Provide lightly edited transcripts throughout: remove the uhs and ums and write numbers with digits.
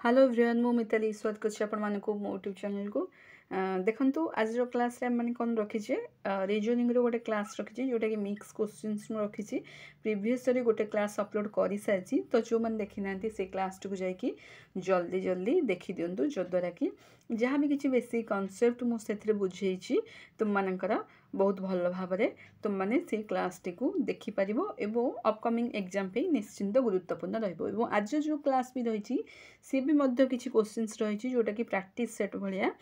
Hello everyone मु मिताली स्वागत करछि आपण मानको मो यूट्यूब चैनल को देखंतु आज रो क्लास रे माने कोन रखिजे रीजनिंग रो गोटे क्लास रखिजे जोटा कि मिक्स क्वेश्चंस मु रखिछि प्रीवियस रे गोटे क्लास अपलोड करि साछि तो जो मन देखि नांती से क्लास टू जाई कि जल्दी जल्दी देखि दियंतु जो द्वारा कि जहाँ भी किसी बेसिक कॉन्सेप्ट मु सेथरे बुझेइछि तुम मानकर बहुत भल भाबरे तुम माने से क्लास टी को देखि परिबो एवं अपकमिंग एग्जाम पे निश्चिंत गुरुत्वपूर्ण रहइबो एवं आज जो क्लास भी रहिछि सी भी मध्य किछि क्वेश्चंस रहिछि जोटा कि प्रैक्टिस सेट भलिया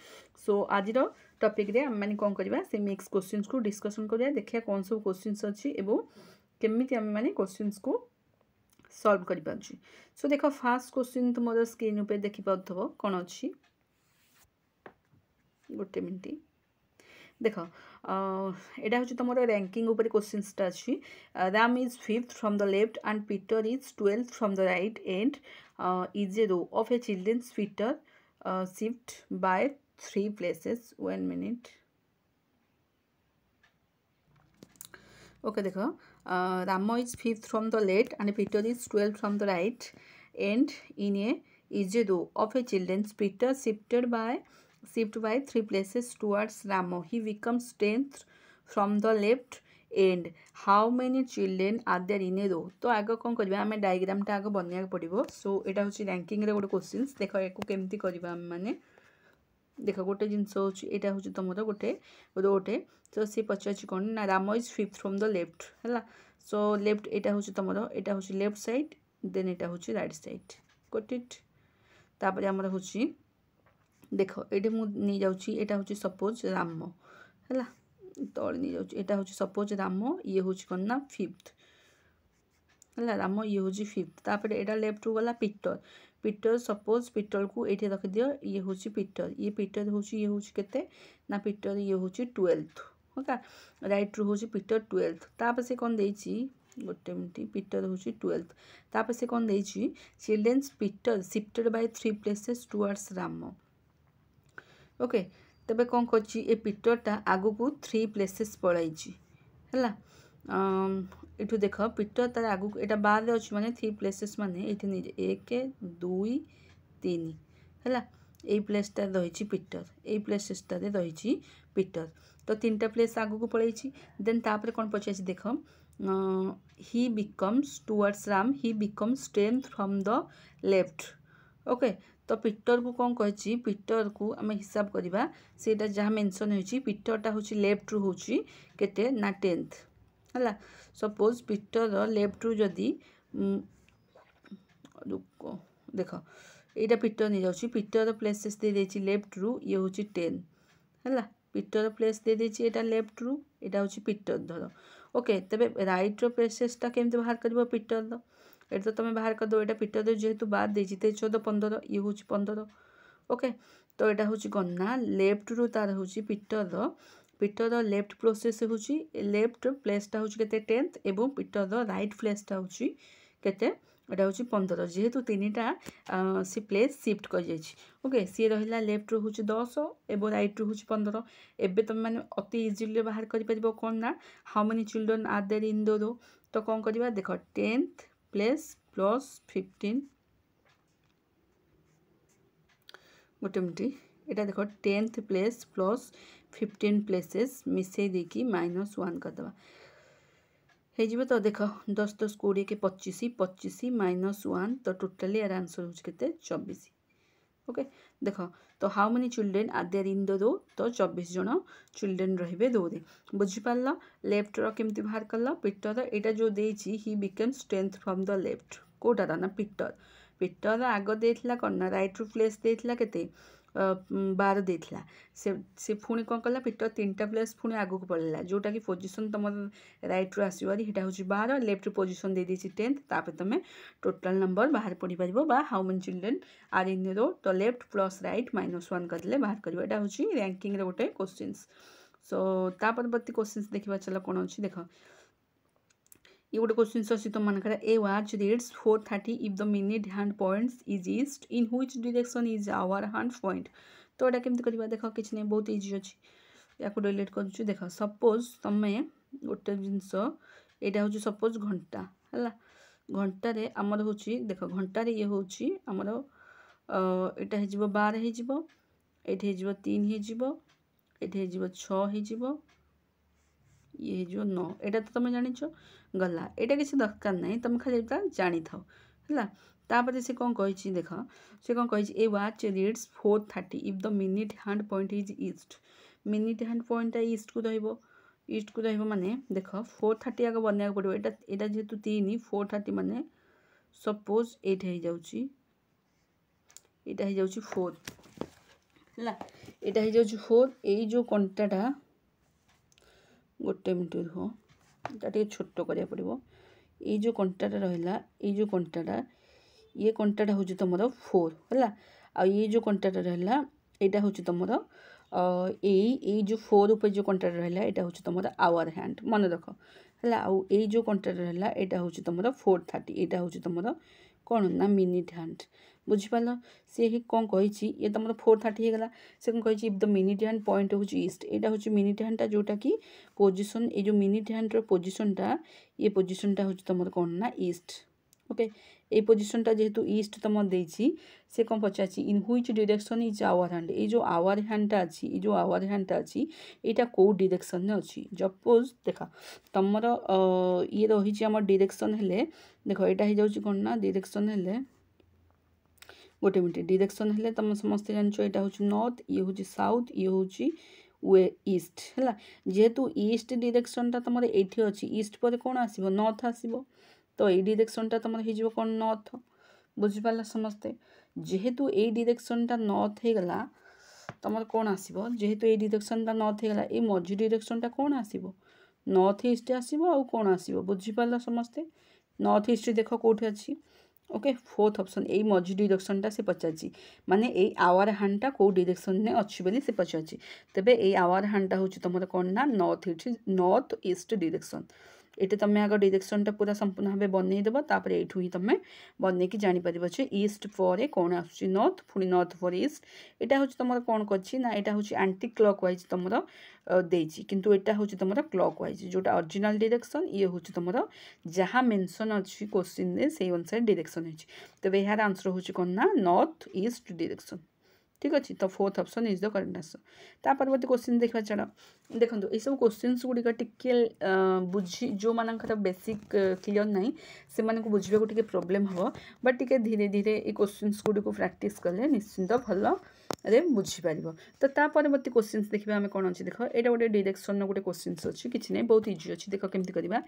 सो आज रो टॉपिक रे हम माने कोन करबा से मिक्स क्वेश्चंस को डिस्कशन करिया देखिया कोन सब क्वेश्चंस अछि एवं केमिति हम माने क्वेश्चंस को सॉल्व करि पाछि। सो देखो फर्स्ट क्वेश्चन तुमरो स्क्रीन ऊपर देखि पाथबो कोन अछि गोटे मिनिट देख एटा हूँ तुम रैंकिंग ऊपर क्वेश्चंस अच्छी Ram is 5th from the left and Peter is 12th from the right and is a row of a children's Peter shift by 3 places 1 minute okay देख Ram is 5th from the left and Peter is 12th from the right and in a is a row of a children's Peter shift by 3 places towards Ramo. He becomes 10th from the left end. How many children are there in a row? तो आगे कौन करबा हमें diagram टा आगे बनया पड़िबो। सो एटा होची ranking रे गोटे क्वेश्चंस देखो एको केमती करबा हम माने देखो गोटे जिंस होची एटा होची तमरो गोटे रोटे तो से पचाची कोन ना रामो is 5th from the left हला सो लेफ्ट एटा होची तमरो एटा होची लेफ्ट साइड देन एटा होची राइट साइड गॉट इट तापर हमर होची देख ये मुझे जाऊँगी यहाँ हूँ सपोज राम है तले नहीं जाऊँ यहाँ हूँ सपोज राम ये हूँ कौन ना 5th है राम ये हूँ 5th तापर यहाँ लेफ्ट रू गला पीटर सपोज पीटर को ये रख दियो ये हूँ पीटर हूँ ये हूँ केते ना पीटर ये हूँ 12th ओके राइट रू हूँ पीटर 12th तापर से कौन देछि गोटे मिनट पीटर हूँ 12th तापर से कौन देछि children's Peter shifted by 3 places towards Ram okay तबे कौन करछि ए पीटरटा आगु को 3 places पळाइछि हैला एठु देख पीटर तार आगु एटा बाद अछि माने 3 places माने एठी नि 1 2 3 हैला ए प्लेसटा रहिछि पीटर ए प्लेसेसटा रे रहिछि पीटर तो 3टा प्लेस आगु को पळाइछि देन तापर कोन पछाइछि देख ही becomes towards Ram he becomes 10th from the left okay तो पीटर को कौन कही पीटर को आम हिसाब करवा से जहाँ मेंशन होती पीटरटा हूँ लेफ्ट रू हूँ केते ना 10th है सपोज पीटर लेफ्ट रू जदि देख यहाँ पीटर नहीं जाऊँ पीटर प्लेसेस दे देछि लेफ्ट रू ये हूँ 10 है पीटर प्लेस दे देछि एटा लेफ्ट रू यहाँ हूँ पीटर धर ओके तबे राइट रो प्लेसेसटा केमते बाहर कर पीटर ये तो तुम बाहर कर दो यहाँ पीटर जेहेतु बाद देछि 14 15 ये हूँ 15 ओके तो यहाँ हूँ कौन ना लेफ्ट रू तार हूँ पीटर लेफ्ट प्रोसेस हूँ लेफ्ट प्लेसटा हूँ केते 10th एवं पीटर राइट प्लेसटा हूँ केते यहाँ हूँ 15 जेहेतु 3टा सी प्लेस शिफ्ट कर जाइछि ओके सी रहा लेफ्ट रू हूँ 10 एवं राइट रू हूँ 15 एबे तुम मैंने अति इजिली बाहर कर पार कौन ना how many children are there in the row तो कौन करवा देख 10th प्लेस प्लस 15 गोटे मिनट यहाँ देख 10th प्लेस प्लस 15 places मिसई देकी -1 करदे हो तो देख 10 10 20 के 25 25 -1 तो टोटाली यार आंसर हो 24 ओके देख तो how many children are there in the row तो 24 जन चिल्ड्रेन रहिबे रो रे बुझिपारल लेफ्ट रो केमती बाहर कल पीटर एटा जो देछि he becomes 10th from the left कोटार ना पीटर आग देथिला कोन ना राइट रू प्लेस देथिला केते 12 देथिला से पुणी कौन कला पीटर 3टा प्लेस पुणी आगु को पड़ेगा जोटा कि पोजीशन तुम राइट रू आसबारी हिटा हूँ 12 लेफ्ट पोजीशन दे देछि 10th तापर तुम टोटाल नंबर बाहर पढ़ी पारिबो बा how many children are in row तो लेफ्ट प्लस राइट -1 करदे बाहर करबो एटा हूँ रैंकिंग रे गोटे क्वेश्चंस सो तापरवर्ती क्वेश्चंस देखा चलो कौन अच्छी देख ये गोटे क्वेश्चन अच्छी तुम मानकर a watch reads 4:30 if the minute hand points is east in which direction is hour hand point तो यहाँ केमती करवा देख किसी नहीं बहुत इजी अच्छी या डिलीट कर देख सपोज तुम्हें गोटे जिनस यहाँ हूँ सपोज घंटा है घंटारे आमर हूँ देख घंटारे ये हूँ आमर ଏଇଟା ହେଇଯିବ 12 ହେଇଯିବ, ଏଇଠି ହେଇଯିବ 3 ହେଇଯିବ, ଏଇଠି ହେଇଯିବ 6 ହେଇଯିବ, ଇଏ ହେଇଯିବ 9। ଏଇଟା ତ ତମେ ଜାଣିଛ ଗଲା, ଏଇଟା କିଛି ଦରକାର ନାହିଁ, ତମେ ଖାଲି ଏଇଟା ଜାଣିଥାଉ ହେଲା। ତାପରେ ସେ କ'ଣ କହିଛି ଦେଖ, ସେ କ'ଣ କହିଛି a watch reads 4:30 if the minute hand point is east. Minute hand ପଏଣ୍ଟଟା ଇଷ୍ଟକୁ ରହିବ, ଇଷ୍ଟକୁ ରହିବ ମାନେ ଦେଖ 4:30 ଆଗ ବନେଇବାକୁ ପଡ଼ିବ। ଏଇଟା ଯେହେତୁ 3, 4:30 ମାନେ ସପୋଜ ଏଇଟା ହେଇଯାଉଛି 4 ହେଲା, ଏଇଟା ହେଇଯାଉଛି 4। ଏଇ ଯେଉଁ କଣ୍ଟାଟା ଗୋଟେ ମିନିଟ୍ ରୁହ, ଏଇଟା ଟିକେ ଛୋଟ କରିବାକୁ ପଡ଼ିବ। ଏଇ ଯେଉଁ କଣ୍ଟାଟା ରହିଲା, ଏଇ ଯେଉଁ କଣ୍ଟାଟା, ଇଏ କଣ୍ଟାଟା ହେଉଛି ତୁମର 4 ହେଲା। ଆଉ ଏଇ ଯେଉଁ କଣ୍ଟାଟା ରହିଲା ଏଇଟା ହେଉଛି ତୁମର ଏଇ ଯେଉଁ 4 ଉପରେ ଯେଉଁ କଣ୍ଟାଟା ରହିଲା ଏଇଟା ହେଉଛି ତୁମର ଆୱାର ହ୍ୟାଣ୍ଡ, ମନେ ରଖ ହେଲା। ଆଉ ଏଇ ଯେଉଁ କଣ୍ଟାଟା ରହିଲା ଏଇଟା ହେଉଛି ତୁମର 4:30, ଏଇଟା ହେଉଛି ତୁମର କ'ଣ ନା ମିନିଟ୍ ହ୍ୟାଣ୍ଡ। ବୁଝିପାରିଲ? ସେ ହିଁ କ'ଣ କହିଛି, ଇଏ ତୁମର 4:30 ହେଇଗଲା। ସେ କ'ଣ କହିଛି if the minute hand point ହେଉଛି ଇଷ୍ଟ। ଏଇଟା ହେଉଛି ମିନିଟ୍ ହ୍ୟାଣ୍ଡଟା ଯେଉଁଟାକି ପୋଜିସନ୍, ଏଇ ଯେଉଁ ମିନିଟ୍ ହ୍ୟାଣ୍ଡର ପୋଜିସନ୍ଟା, ଇଏ ପୋଜିସନ୍ଟା ହେଉଛି ତୁମର କ'ଣ ନା ଇଷ୍ଟ। ଓକେ, এই পজিশনটা যেহেতু ইস্ট তোমার দিয়েছি, সে কম পচারছি in which direction is hour hand. এই যে আওয়ার হ্যান্ডটা আছে, এই যে আওয়ার হ্যান্ডটা আছে এইটা কেউ ডিরেকশনে অছি। সপোজ দেখা তোমার ইয়ে রয়েছে আমার ডিরেকশন হলে, দেখো এটা হয়ে যাচ্ছে কোণ না ডিরেকশন হলে, গোটে মিনিট, ডিরেকশন হলে তুমি সমস্তে জানিছ এটা হচ্ছে নর্থ, ইয়ে হচ্ছে সাউথ, ইয়ে হচ্ছে ইস্ট ହେଲା। যেহেতু ইস্ট ডিরেকশনটা তোমার এইটি অছি, ইস্ট পরে কোণ আসিব নর্থ আসিব, তো এই ডিরেকশনটা তোমার হয়ে কোণ নর্থ। বুঝিপার সমস্তে? যেহেতু এই ডিরেকশনটা নর্থ হয়ে গলা তোমার কোণ আসিব, যেহেতু এই ডিরেকশনটা নর্থ হয়ে গলা এই মঝি ডিরেকশনটা কোণ আসিব নর্থ ইস্ট আসিব। আর কোণ আসিব বুঝিপার সমস্তে? নর্থ ইস্ট দেখ কোটি আছে। ওকে, ফোর্থ অপশন এই মঝি ডিরেকশনটা সে পচারছি, মানে এই আওয়ার হ্যান্ডটা কেউ ডিরেকশনে অছি বলে সে পচারছি। তবে এই আওয়ার হ্যান্ডটা হচ্ছে তোমার কোণ না নর্থ ইস্ট ডিরেকশন। ଏଠି ତୁମେ ଆଗ ଡିରେକ୍ସନଟା ପୁରା ସମ୍ପୂର୍ଣ୍ଣ ଭାବେ ବନେଇଦେବ, ତାପରେ ଏଇଠୁ ହିଁ ତୁମେ ବନେଇକି ଜାଣିପାରିବ ଯେ ଇଷ୍ଟ ପରେ କ'ଣ ଆସୁଛି ନର୍ଥ, ପୁଣି ନର୍ଥ ପରେ ଇଷ୍ଟ। ଏଇଟା ହେଉଛି ତୁମର କ'ଣ କରିଛି ନା ଏଇଟା ହେଉଛି ଆଣ୍ଟି କ୍ଲକ୍ ୱାଇଜ୍ ତୁମର ଦେଇଛି, କିନ୍ତୁ ଏଇଟା ହେଉଛି ତୁମର କ୍ଲକ୍ ୱାଇଜ୍, ଯେଉଁଟା ଅରିଜିନାଲ୍ ଡିରେକ୍ସନ୍, ଇଏ ହେଉଛି ତୁମର ଯାହା ମେନସନ୍ ଅଛି କୋଶ୍ଚିନ୍ରେ ସେଇ ଅନୁସାରେ ଡିରେକ୍ସନ୍ ହେଇଛି। ତେବେ ଏହାର ଆନ୍ସର୍ ହେଉଛି କ'ଣ ନା ନର୍ଥ ଇଷ୍ଟ ଡିରେକ୍ସନ୍। ঠিক ଅଛି, ତ fourth option is the correct answer. ତା ପରବର୍ତ୍ତୀ କୋଶ୍ଚିନ୍ ଦେଖିବା ଛାଡ଼। ଦେଖନ୍ତୁ ଏଇସବୁ କୋଶ୍ଚିନ୍ସ ଗୁଡ଼ିକ ଟିକେ ଯେଉଁମାନଙ୍କର ବେସିକ୍ କ୍ଲିଅର୍ ନାହିଁ ସେମାନଙ୍କୁ ବୁଝିବାକୁ ଟିକେ ପ୍ରୋବ୍ଲେମ୍ ହେବ, ବଟ୍ ଟିକେ ଧୀରେ ଧୀରେ ଏଇ କୋଶ୍ଚିନ୍ସ ଗୁଡ଼ିକୁ ପ୍ରାକ୍ଟିସ୍ କଲେ ନିଶ୍ଚିନ୍ତ ଭଲରେ ବୁଝିପାରିବ। ତ ତା ପରବର୍ତ୍ତୀ କୋଶ୍ଚିନ୍ସ ଦେଖିବା ଆମେ କ'ଣ ଅଛି ଦେଖ, ଏଇଟା ଗୋଟେ ଡିରେକ୍ସନ୍ର ଗୋଟେ କୋଶ୍ଚିନ୍ସ ଅଛି, କିଛି ନାହିଁ ବହୁତ ଇଜି ଅଛି। ଦେଖ କେମିତି କରିବା,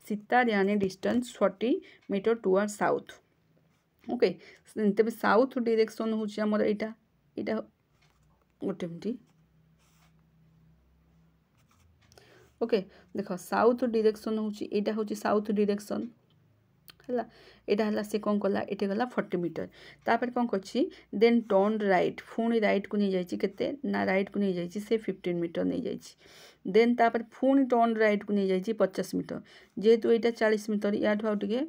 ସୀତା ର୍ୟାନ୍ ଏ ଡିଷ୍ଟାନ୍ସ 40 ମିଟର ଟୁୱାର୍ଡ ସାଉଥ୍। ଓକେ, ତେବେ ସାଉଥ୍ ଡିରେକ୍ସନ୍ ହେଉଛି ଆମର ଏଇଟା, এটা গোটে মিনিট। ওকে, দেখ সাউথ ডিরেকশন হচ্ছে এইটা হচ্ছে সাউথ ডিরেকশন ହେଲା। ଏଇଟା ହେଲା ସେ କ'ଣ କଲା, ଏଠି ଗଲା 40 ମିଟର, ତାପରେ କ'ଣ କରିଛି ଦେନ୍ ଟର୍ନ ରାଇଟ୍, ପୁଣି ରାଇଟ୍କୁ ନେଇଯାଇଛି କେତେ ନା ରାଇଟ୍କୁ ନେଇଯାଇଛି ସେ 15 ମିଟର ନେଇଯାଇଛି। ଦେନ୍ ତାପରେ ପୁଣି ଟର୍ନ ରାଇଟ୍କୁ ନେଇଯାଇଛି 50 ମିଟର। ଯେହେତୁ ଏଇଟା 40 ମିଟର, ୟାଠୁ ଆଉ ଟିକେ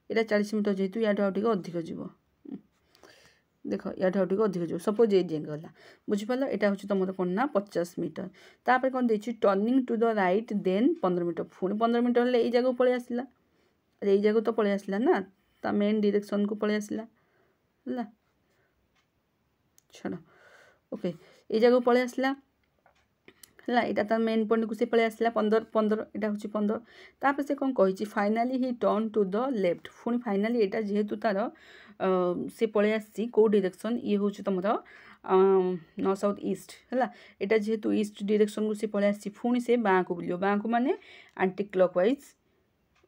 ଏଇଟା 40 ମିଟର, ଯେହେତୁ ୟାଠୁ ଆଉ ଟିକେ ଅଧିକ ଯିବ। देख या टिके अधिक जो सपोज ये जाए गला, बुझिपार यहाँ हूँ तुम कौन ना 50 मीटर। तापर कौन देखिए turning to the right then 15 metre, पुणी 15 मीटर हेल्ले ये जगह पलि आसला, ये जगह तो पलि आसला ना ता मेन डायरेक्शन को पलि आसला है छाड़। ओके, ये जगह पलि आसला है, यहाँ तार मेन पॉइंट को से पलि आसला 15 यहाँ हूँ 15। तापर से कौन कही finally he turn to the left, पुणी फाइनाली यहाँ जेहेतु तार से पलि आसी कौ डायरेक्शन, ये हूँ तुम नॉर्थ साउथ ईस्ट है, यहाँ जेहेतु ईस्ट डायरेक्शन को से पलि आसी पुणी से बाँ को बुलियो, बाँ को माने आंटी क्लॉक वाइज।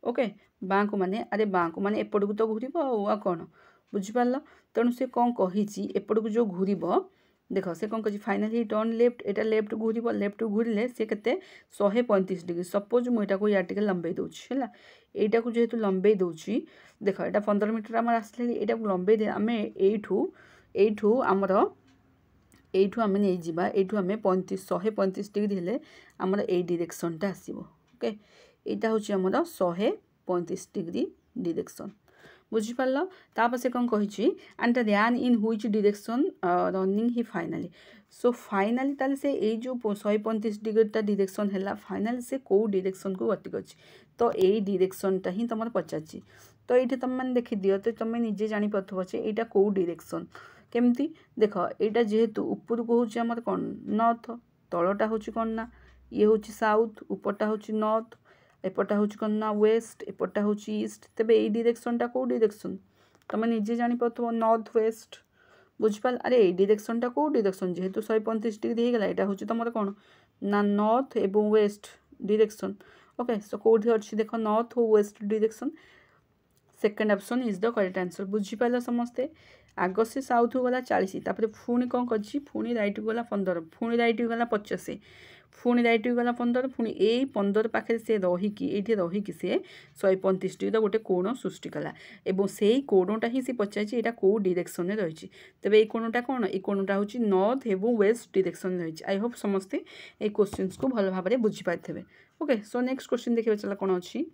ओके, बाँ को माने अरे बाँ को माने एपट को तो घूर आ कौन बुझिपार। तेणु से कौन कही एपट को जो घूर देख से कौन कही फाइनाली टर्न लेफ्ट, एटा लेफ्ट घूर, लेफ्ट घूरिले से केते 135 डिग्री। सपोज मुझे या टे लंबे दूसरी है, यहाँ को जेहेतु लंबे दूसरी देख यहाँ 15 मीटर आम आसले, यहाँ को लंबे दे आम यू आमर यू आम नहीं जावा, यू आम 135 डिग्री हेल्ले आमर ए डायरेक्शनटा आसो। ओके, यहाँ हूँ आमर 135 डिग्री डायरेक्शन, बुझिपार। तापर से कौन कही and ran in which direction running he finally. So finally ताले से ये जो 135 डिग्रीटा डायरेक्शन है, फाइनाली से कौ डायरेक्शन को गति कर, तो यही डायरेक्शनटा ही तुम पचार। तो ये तुम मैंने देखी दियो तो तुम निजे जानी पाथबो जे एटा को डायरेक्शन केमती देख एटा जेहेतु ऊपर को होची हमर कोन नॉर्थ तळटा होची कोन ना ये होची साउथ ऊपरटा होची नॉर्थ एपटा होची कोन ना वेस्ट एपटा होची ईस्ट तबे ए डायरेक्शनटा को डायरेक्शन तुम निजे जानी पाथबो नॉर्थ वेस्ट बुझिपाल अरे ए डायरेक्शनटा को डायरेक्शन जेहेतु 135 डिग्री हे गला एटा होची तमर कोन ना नॉर्थ एवं वेस्ट डायरेक्शन ओके सो कोठी अछि देखो नॉर्थ और west direction second option is the correct answer बुझिपाल समस्ते आग से साउथ गला 40 तापर पुणी कौन कर पुणी रईट गला 15 पुणी रईट गला 50 पुणी रईट गला 15 पुणी ए 15 पाखे से रहीकि ये रहीकि सी 135 डिग्री गोटे कोण सृष्टि कला एवं से कोणटा ही सी पचार यहाँ कौ डायरेक्शन में रही तेज ये कोणटा कौन ये कोणटा हूँ नॉर्थ एवं वेस्ट डायरेक्शन में रही आई होप समस्ते ये क्वेश्चन को भल भाव में बुझीपारे ओके सो नेक्स्ट क्वेश्चन देखिए चला कौन अच्छी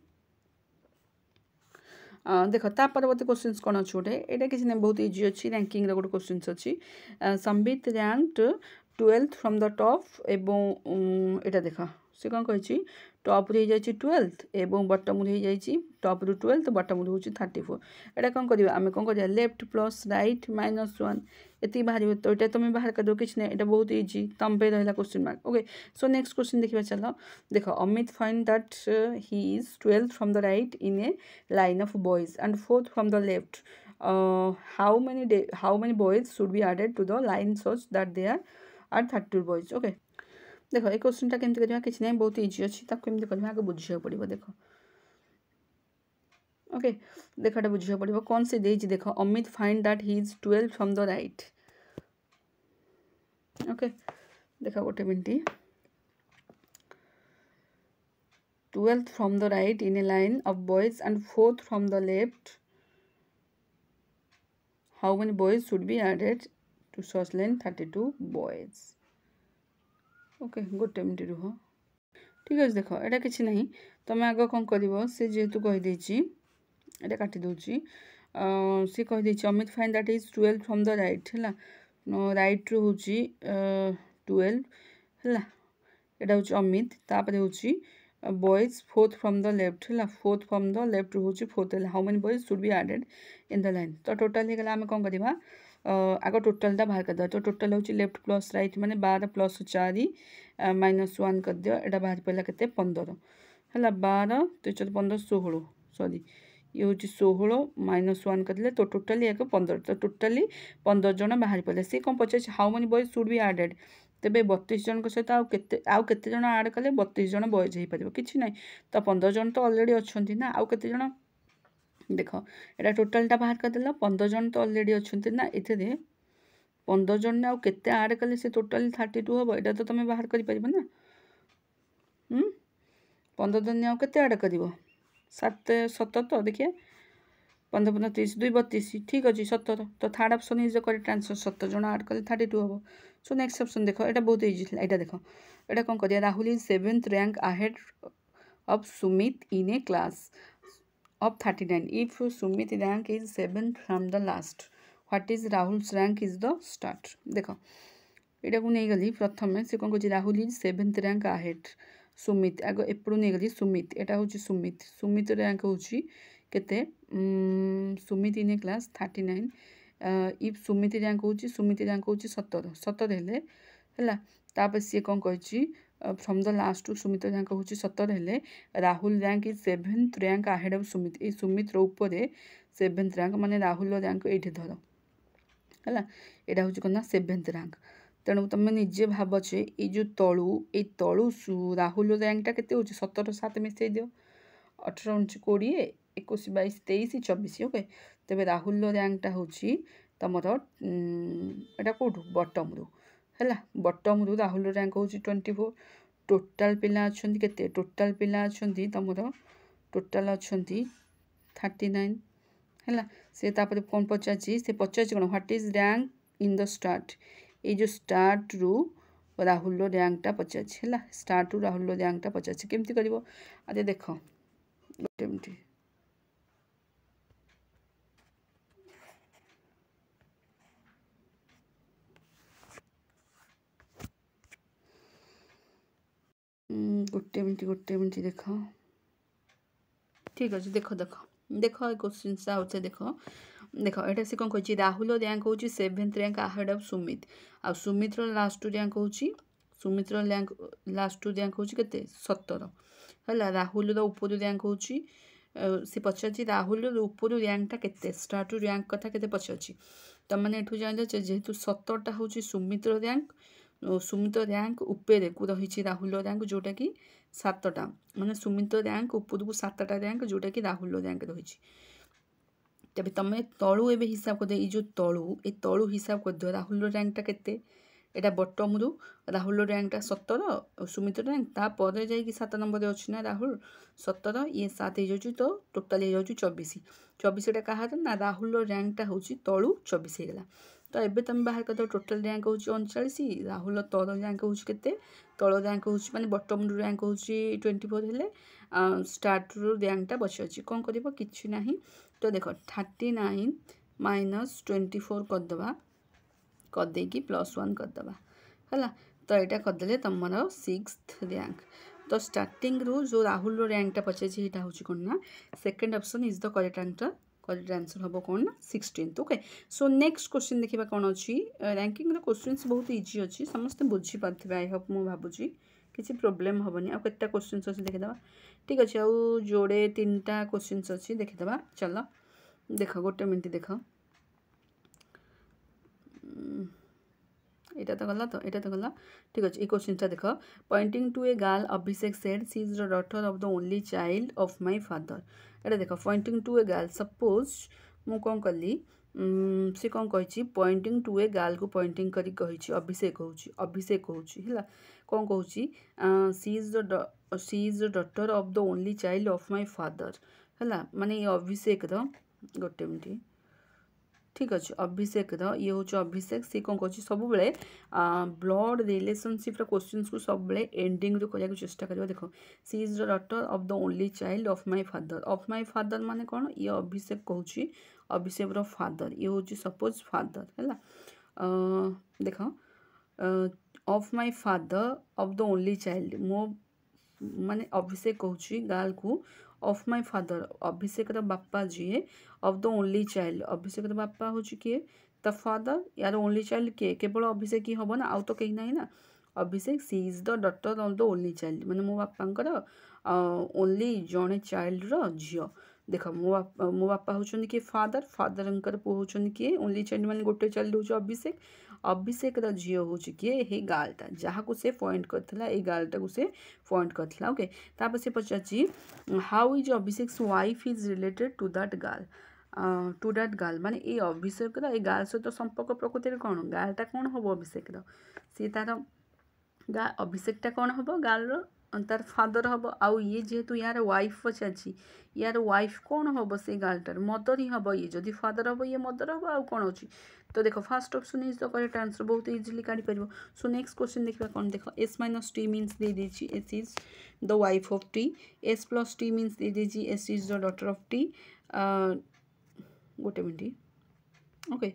देख ता परवर्ती क्वेश्चन कौन अच्छे गोटे यहाँ किसी नहीं बहुत इजी अच्छी रैंकिंग गोटे क्वेश्चन अच्छी Sambit ranked 12th from the top एवं यहाँ देख सी कौन कही टॉप रे जाइए 12th एवं बटम रे जाइए टॉप रु 12th बटम रु 34 एटा कौन करिया आमे कौन करिया लेफ्ट प्लस राइट -1 एति बाहर तो ये तुम बाहर कर दो किसी नहीं यहाँ बहुत इजी तुम पे रहा question mark okay so next question देखिए चलो देख Amit find that he is 12th from the right in a line of boys and 4th from the left how many boys should be added to the line such that they are 32 boys okay देख ये क्वेश्चनटा केमती करवा किसी नहीं बहुत easy अच्छी केमती करवा आगे बुझा पड़ो देख ओके देख एटा बुझा पड़ो कौन से देख देख Amit find that he is 12 from the right okay देख गोटे minute 12th from the right in a line of boys and 4th from the left how many boys should be added to such line 32 boys okay गोटे minute रुह ठीक अच्छे देख यहाँ किसी ना तुम आग कौन कर सी जेहेतु कहीदे ये काटी दूसरी सी कहीदे Amit find that is 12 from the right है राइट रू हूँ 12 है यहाँ हूँ अमित तापर हूँ boys 4th from the left है 4th फ्रॉम द लेफ्ट रू हूँ 4th है how many boys should be added in the line तो टोटाल होगा आम कौन करवा आग टोटालटा बाहर कर दे तो टोटाल हूँ लेफ्ट प्लस राइट माने 12 + 4 -1 कर दियो एटा बाहर पड़ा के 15 है 12 3 15 16 सॉरी ये हूँ 16 -1 कर तो टोटाली एक 15 तो टोटाली 15 जन बाहर पड़े सी कौन पचार how many boys should be added तेरे 32 जन सहित आउ केते जन आड कले 32 जन बॉयज हो पार कि ना तो 15 जन तो अलरेडी अच्छा ना आउ केते जन देख यहाँ टोटालटा बाहर करदेल 15 जन तो अलरेडी अच्छा ना ये 15 जन आउ केते आड कले से टोटाली 32 हम यहाँ तो तुम बाहर कर ना 15 जन आउ केते आड कर 7 7 तो देखिए 15 15 30 2 32 ठीक अच्छे 17 तो third option is the correct answer 17 जन आड कले 32 हम सो नेक्स्ट ऑप्शन देख यहाँ बहुत इजी यहाँ देख यहाँ कौन कर Rahul is 7th rank ahead of Sumit in a class of 39 if Sumit rank is 7th from the last what is Rahul's rank is the start देख यहाँ को नहीं गली प्रथम से कौन कह Rahul is 7th rank ahead Sumit आग एपड़ू नहीं गली सुमित यहाँ हूँ सुमित सुमित रैंक हूँ केते Sumit in a class 39 if Sumit rank हूँ 17 17 है तापर सी कौन कही from the last to Sumit rank हूँ 17 है Rahul rank is 7th rank ahead of Sumit ये सुमित ऊपर 7th रैंक माने राहुल रैंक ये धर है यहाँ हूँ कौन 7th रैंक तेणु तुम निजे भावचे ये जो तलू राहुल रैंकटा के 17 7 मिसई दियो 18 19 20 21 22 23 24 ओके तेज राहुल रैंकटा हूँ तुम यहाँ कौटू बटम रू है बटम रू राहुल रैंक हूँ 24 टोटाल पिला अच्छा के टोटाल पिला अच्छा तुम टोटाल अच्छा 39 है से कौन पचार से पचार कौन what is rank in the start ये जो स्टार्ट रू राहुल रैंकटा पचार है स्टार्ट रू राहुल रैंकटा पचार केमती कर अरे देख गोटे मिनट गोटे मिनट देख ठीक अच्छे देख देख देख क्वेश्चन आउे देख देख एटा से कौन कही राहुल रैंक हूँ 7th rank ahead of Sumit आ सुमित्र लास्ट रैंक हूँ सुमित्र रैंक लास्ट रैंक हूँ के 17 है राहुल उपर रैंक हूँ सी पचार राहुल उपर रैंकटा के स्टार्ट रैंक कथा के पचार तुम मैंने एठू जान जेहेतु 17टा हूँ सुमित्र रैंक सुमित्र रैंक उपरे को रही राहुल रैंक जोटा कि 7टा माने सुमित्र रैंक उपर को 7टा रैंक जोटा कि राहुल रैंक रही तबे तुम तलू एवं हिसाब कर जो तलू हिसाब कर दियो राहुल रैंकटा के एटा बटम रु राहुल रैंकटा 17 सुमित्र रैंक तापर जा 7 नंबर अच्छी ना राहुल 17 ये 7 हो तो टोटाल हो 24 क्या ना राहुल रैंकटा हूँ तलू 24 होगा तो ये तुम बाहर कर टोटाल रैंक हूँ 39 राहुल तल रैंक हूँ के तल रैंक हूँ माने बटम रु रैंक हूँ 24 हेले स्टार्ट रु रैंकटा बची अच्छी कौन कर कि ना तो देख 39 माइनस 24 करदे करदे कि +1 करदे है तो यहाँ करदे तुम 6th रैंक तो स्टार्टिंग रु जो राहुल रैंकटा पचार यहाँ हूँ कौन ना second option is the correct answer हम कौन ना 16th okay so next question देखा कौन अच्छी रैंकिंग क्वेश्चन बहुत इजी अच्छी समस्त बुझी पारे आई होप मु भावुची किसी प्रोब्लेम हेनी आ केटा क्वेश्चन अच्छी देखीदे ठीक अच्छे आउ जोड़े 3टा क्वेश्चन अच्छी देखीदे चल देख गोटे मिनट देख এটা তো গলা ঠিক আছে এই কোশ্চেনটা দেখো pointing to a girl Abhishek said she is the daughter of the only child of my father এটা দেখো pointing to a girl suppose মু কম কলি सी कौन कही पॉइंटिंग टू ए गार्ल को पॉइंटिंग करी कही अभिषेक हूँ है कौन कहूँ she is the daughter of the only child of my father है माने ये अभिषेक गोटे मिनट ठीक अच्छे अभिषेक ये हूँ अभिषेक सी कौन कह सब ब्लड रिलेशनशिप क्वेश्चन को सब एंडिंग रू करने चेष्टा कर देख she is the daughter of the only child of my father माने कौन ये अभिषेक कहूँ अभिषेक फादर ये हूँ सपोज फादर है देख of my father of the only child मो माने अभिषेक कहूँ गार्ल को ऑफ माय फादर अभिषेक बापा जी ऑफ द ओनली चाइल्ड अभिषेक बापा हूँ किए द फादर यार ओनली चाइल्ड किए केवल अभिषेक ही हम ना आउ तो कहीं ना ना Abhishek she is the daughter of the only child माने मो बापांकर ओनली जड़े चाइल्ड झी देख मो बापा हूँ किए फादर फादर पुआ हूँ किए ओनली चाइल्ड माने गोटे चाइल्ड हूँ अभिषेक अभिषेक झी हूँ किए हे गार्लटा जहाँ को से पॉइंट करता ये गार्लटा को से पॉइंट करता ओके तापर से पचार how is Abhishek wife is related to that girl माने ये अभिषेक ये गार्ल सहित संपर्क प्रकृति में कौन गार्लटा कौन हम अभिषेक सी तार अभिषेकटा कौन हम गार्ल तार फादर हम आउ ये जेहेतु यार वाइफ पचार यार वाइफ कौन हम से गार्लटार मदर ही हम ये जदि फादर हम ये मदर हम आउ कौन अच्छी तो देख first option is the correct answer बहुत इजिली काढ़ी पार सो नेक्स्ट क्वेश्चन देखा कौन देख एस माइनस टी मीन्स दे दीजिए S is the wife of T S plus T means दे दीजिए S is the daughter of T गोटे मिनट ओके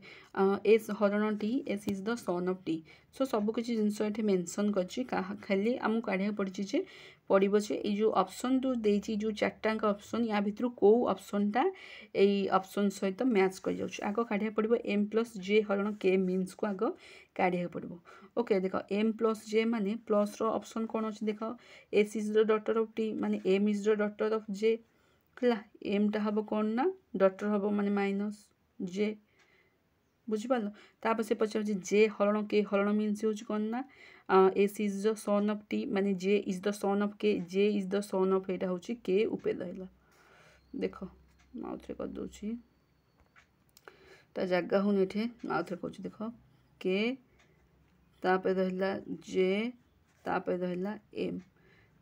एस हरण T S is the son of T so सबकि जिनस ये mention कर खाली आम काढ़ा पड़े पड़ो ये जो ऑप्शन जो देती जो 4टाक ऑप्शन या भितर कौ ऑप्शनटा यही ऑप्शन सहित मैच कर जाऊँ आग काढ़ा पड़ो एम प्लस जे हरण के मीन्स को आग काढ़ा पड़ो ओके देख एम प्लस जे माने प्लस रो ऑप्शन कौन अच्छे देख S is the daughter of T माने M is the daughter of J है एमटा हम कौन ना डॉटर हम माने माइनस जे बुझिपाल तापर से पचार जे हरण के हरण मीन्स हूँ कौन ना S is the son of T माने जे इज द सन ऑफ के जे इज द सन ऑफ यहाँ हूँ के उपे रहा देख आउे कर दूसरी ता जगह हूँ ये आउे कह देख के तापर रहा जे तापर रहा एम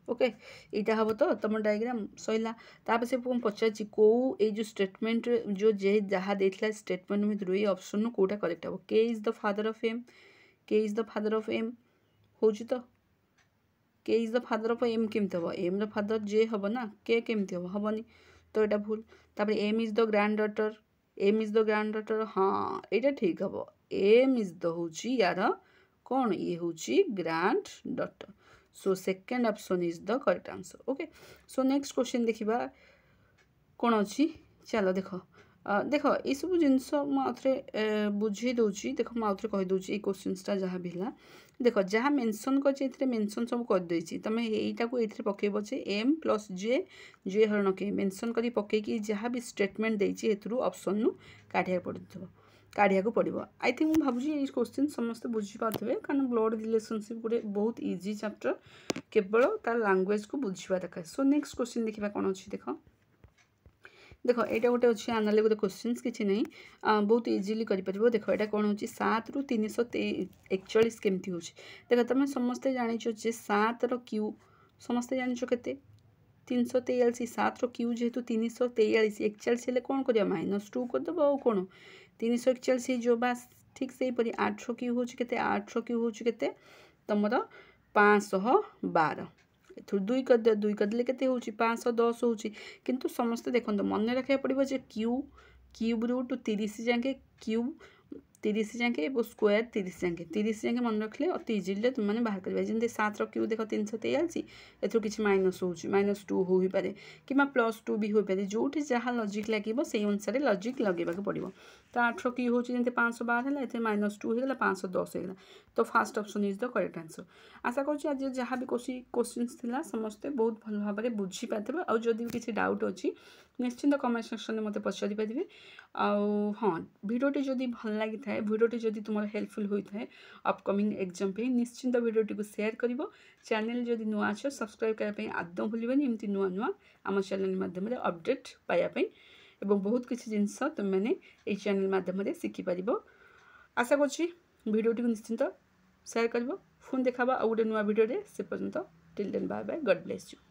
ओके यहाँ हम तो तुम डायग्राम सैला तापर से पचार कौ ये स्टेटमेंट जो जे जहाँ देता स्टेटमेंट भर ये ऑप्शन कौटा करेक्ट हम K is the father of M K is the father of M हूँ तो K is the father of M केमती हम एम र फादर जे हम ना के केमती हम हेनी तो यहाँ भूल तापर M is the granddaughter M is the granddaughter हाँ यहाँ ठीक हम एम इज द हूँ यार कौन ये हूँ grand daughter so second option is the correct answer okay so next question देखा कौन अच्छी चलो देख देख ये सब जिनस मुझे बुझे दूसरी देख मुझे कहीदे क्वेश्चनटा जहाँ भी है देख जहाँ मेनसन कर मेनसन सब करदे तुम यहीटा को ये पकेब जे एम प्लस जे जे हरण के मेनसन कर पकईकि जहाँ भी स्टेटमेंट देती ऑप्शन नु काढ़िया पड़ो आई थिंक मुझे भावुँ ये क्वेश्चन समस्त बुझीपारे कारण ब्लड रिलेशनशिप गोटे बहुत इजी चैप्टर केवल तार लैंग्वेज को बुझा दरकार सो नेक्स्ट क्वेश्चन देखा कौन अच्छी देख देख यहाँ गोटे अच्छे आनाली गोटे क्वेश्चन किसी ना बहुत इजिली कर देख यहाँ कौन हो 7 ରୁ 341 केमती हो देख तुम समस्ते जाच 7 रो क्यू समस्ते जाच के 343 7 रो क्यू जेहेतु 343 41 हेल्ले कौन कर -2 करदेव आउ कौन 341 जो बास ठीक से 8 रो क्यू हो 8 रो क्यू हो तुम 512 दुई करदे दुई करदे के 510 हो किंतु समस्ते देखो मन रखा पड़ो क्यूब रूट 30 जाके क्यूब 30 जाके स्क्वायर 30 जाके मन रखले अति इजिली तुमने बाहर कर जमी 7 रो क्यू देख 343 एथु किसी माइनस हो -2 हो पारे कि +2 भी हो पारे जो जहाँ लॉजिक लगे से अनुसार लॉजिक लगेगा पड़ो तो 8 रो क्यू हो 512 है -2 होगा 510 होगा तो fast option is the correct answer आशा करुँच आज जहाँ भी क्वेश्चन थी समस्ते बहुत भल भाव में बुझी पारे और जदि किसी डाउट अच्छी निश्चिंत कमेंट सेक्शन में मत पचारि पारे हाँ भिडियोटी जदि भल लगी था भिडियोटी जदि तुम हेल्पफुल होता है अपकमिंग एग्जाम पे निश्चिंत भिडियोटी को शेयर कर चैनल जदि नुआ अच्छे सब्सक्राइब करने आदौ भूलनि एमती नुआ नुआ आम चैनल माध्यम अपडेट पाइबापी एवं बहुत किसी जिनस तुम मैंने ये चैनल माध्यम शिखिपार आशा करोटी को निश्चिंत शेयर कर पुणी देखा आ गोटे नुआ भिडियो से पर्यंत till then bye bye god bless you.